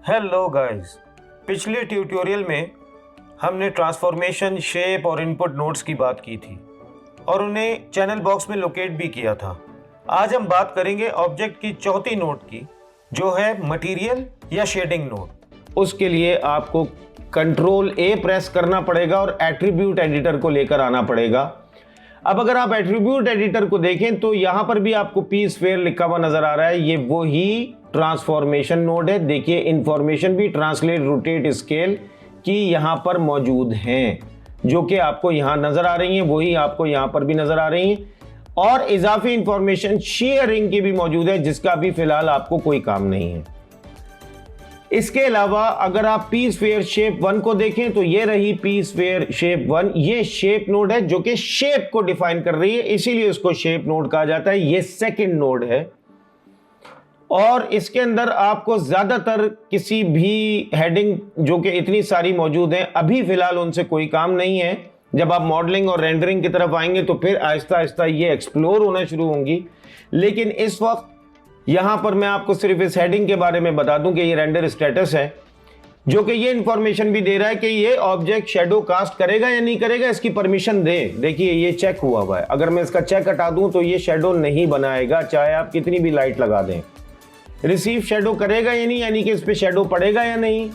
Hello guys, पिछले tutorial में हमने ट्रांसफॉर्मेशन, शेप और इनपुट नोड्स की बात की थी और उन्हें चैनल बॉक्स में लोकेट भी किया था। आज हम बात करेंगे ऑब्जेक्ट की चौथी नोड की, जो है मटेरियल या शेडिंग नोड। उसके लिए आपको कंट्रोल ए प्रेस करना पड़ेगा और एट्रीब्यूट एडिटर को लेकर आना पड़ेगा। अब अगर आप एट्रीब्यूट एडिटर को देखें तो यहां पर भी आपको पी स्फीयर लिखा हुआ नजर आ रहा है। ये वो ही ट्रांसफॉर्मेशन नोड है। देखिए, इंफॉर्मेशन भी ट्रांसलेट, रोटेट, स्केल की यहां पर मौजूद हैं, जो कि आपको यहां नजर आ रही हैं, वही आपको यहां पर भी नजर आ रही हैं। और इजाफी इंफॉर्मेशन शेयरिंग की भी मौजूद है, जिसका भी फिलहाल आपको कोई काम नहीं है। इसके अलावा अगर आप पी स्फीयर शेप 1 को देखें तो ये रही पी स्फीयर शेप 1। ये शेप नोड है जो कि शेप को डिफाइन कर रही है, इसीलिए इसको शेप नोड कहा जाता है। ये सेकंड नोड है और इसके अंदर आपको ज्यादातर किसी भी हेडिंग, जो कि इतनी सारी मौजूद हैं, अभी फिलहाल उनसे कोई काम नहीं है। जब आप मॉडलिंग और रेंडरिंग की तरफ आएंगे तो फिर आहिस्ता आहिस्ता ये एक्सप्लोर होना शुरू होंगी। लेकिन इस वक्त यहां पर मैं आपको सिर्फ इस हेडिंग के बारे में बता दूं कि ये रेंडर स्टेटस है, जो कि ये इंफॉर्मेशन भी दे रहा है कि ये ऑब्जेक्ट शेडो कास्ट करेगा या नहीं करेगा, इसकी परमिशन दे। देखिए, ये चेक हुआ है। अगर मैं इसका चेक हटा दूं तो ये शेडो नहीं बनाएगा, चाहे आप कितनी भी लाइट लगा दें। रिसीव शेडो करेगा या नहीं, यानी कि इस पे शेडो पड़ेगा या नहीं।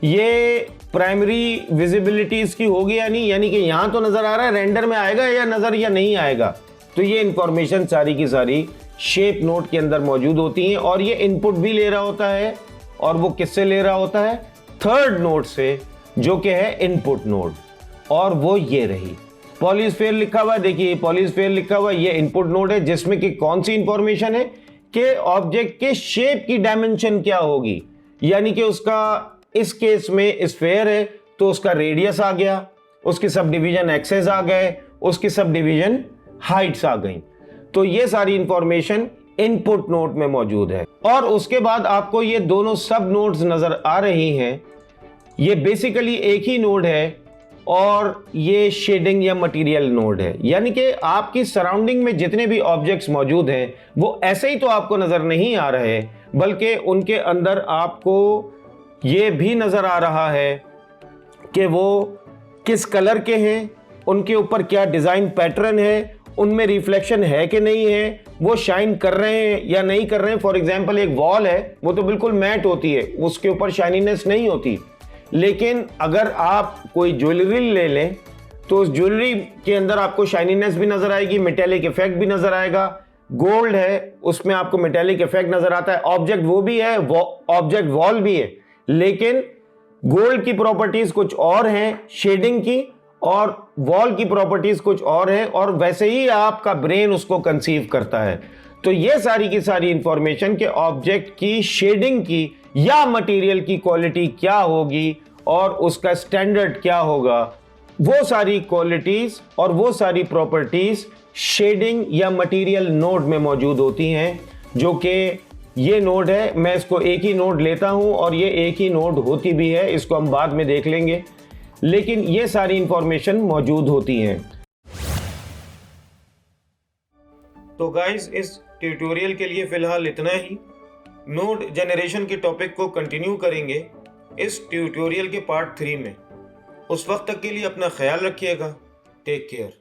ये प्राइमरी विजिबिलिटी इसकी होगी या नहीं, यानी कि यहां तो नजर आ रहा है, रेंडर में आएगा या नजर या नहीं आएगा। तो ये इंफॉर्मेशन सारी की सारी शेप नोड के अंदर मौजूद होती हैं। और ये इनपुट भी ले रहा होता है, और वो किससे ले रहा होता है? थर्ड नोड से, जो कि है इनपुट नोड। और वो ये रही पॉलीस्फीयर लिखा हुआ है। देखिए, पॉलीस्फीयर लिखा हुआ है, ये इनपुट नोड है, जिसमें कि कौन सी इंफॉर्मेशन है कि ऑब्जेक्ट के शेप की डायमेंशन क्या होगी। यानी कि उसका इस केस में स्फीयर है तो उसका रेडियस आ गया, उसकी सब डिवीजन एक्सेस आ गए, उसकी सब डिवीजन हाइट्स आ गई। तो ये सारी इंफॉर्मेशन इनपुट नोड में मौजूद है। और उसके बाद आपको ये दोनों सब नोड्स नजर आ रही हैं। ये बेसिकली एक ही नोड है और ये शेडिंग या मटेरियल नोड है। यानी कि आपकी सराउंडिंग में जितने भी ऑब्जेक्ट्स मौजूद हैं वो ऐसे ही तो आपको नजर नहीं आ रहे, बल्कि उनके अंदर आपको ये भी नजर आ रहा है कि वो किस कलर के हैं, उनके ऊपर क्या डिजाइन पैटर्न है, उनमें रिफ्लेक्शन है कि नहीं है, वो शाइन कर रहे हैं या नहीं कर रहे हैं। फॉर एग्जांपल, एक वॉल है, वो तो बिल्कुल मैट होती है, उसके ऊपर शाइनीनेस नहीं होती। लेकिन अगर आप कोई ज्वेलरी ले लें तो उस ज्वेलरी के अंदर आपको शाइनीनेस भी नजर आएगी, मेटेलिक इफेक्ट भी नजर आएगा। गोल्ड है, उसमें आपको मेटेलिक इफेक्ट नजर आता है। ऑब्जेक्ट वो भी है, ऑब्जेक्ट वॉल भी है, लेकिन गोल्ड की प्रॉपर्टीज कुछ और हैं शेडिंग की, और वॉल की प्रॉपर्टीज कुछ और है, और वैसे ही आपका ब्रेन उसको कंसीव करता है। तो ये सारी की सारी इंफॉर्मेशन के ऑब्जेक्ट की शेडिंग की या मटेरियल की क्वालिटी क्या होगी और उसका स्टैंडर्ड क्या होगा, वो सारी क्वालिटीज और वो सारी प्रॉपर्टीज शेडिंग या मटेरियल नोड में मौजूद होती हैं, जो कि ये नोड है। मैं इसको एक ही नोड लेता हूं और ये एक ही नोड होती भी है, इसको हम बाद में देख लेंगे। लेकिन ये सारी इंफॉर्मेशन मौजूद होती हैं। तो गाइस, इस ट्यूटोरियल के लिए फिलहाल इतना ही। नोड जनरेशन के टॉपिक को कंटिन्यू करेंगे इस ट्यूटोरियल के पार्ट 3 में। उस वक्त तक के लिए अपना ख्याल रखिएगा। Take care.